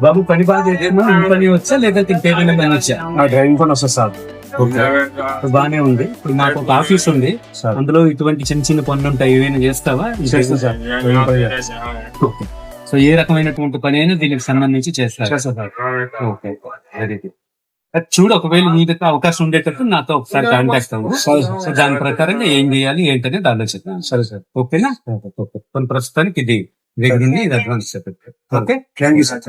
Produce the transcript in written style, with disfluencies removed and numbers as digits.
బాబు పని బాగా చేసేమో ఇంటి పని వచ్చా లేకపోతే ఇంకేమైనా పని వచ్చా? డ్రైవింగ్ పని వస్తుంది సార్. బానే ఉంది. ఇప్పుడు మాకు ఒక ఆఫీస్ ఉంది, అందులో ఇటువంటి చిన్న చిన్న పనులు ఉంటాయి, ఏమైనా చేస్తావా? చేస్తాను సార్. ఓకే. సో ఏ రకమైనటువంటి పని అయినా దీనికి సంబంధించి చేస్తారు. చేస్తాను సార్. Okay, very good. చూడు, ఒకవేళ మీ దగ్గర అవకాశం ఉండేటట్టు నాతో ఒకసారి కాంటాక్ట్ అవ్వు. సో దాని ప్రకారంగా ఏం చేయాలి ఏంటనేది ఆలోచిద్దాం. సరే సార్. ఓకేనా? ఓకే. కొన్ని ప్రస్తుతానికి ఇది దగ్గర ఉంది, ఇది అడ్వాన్స్ చెప్పండి. Okay, thank you sir.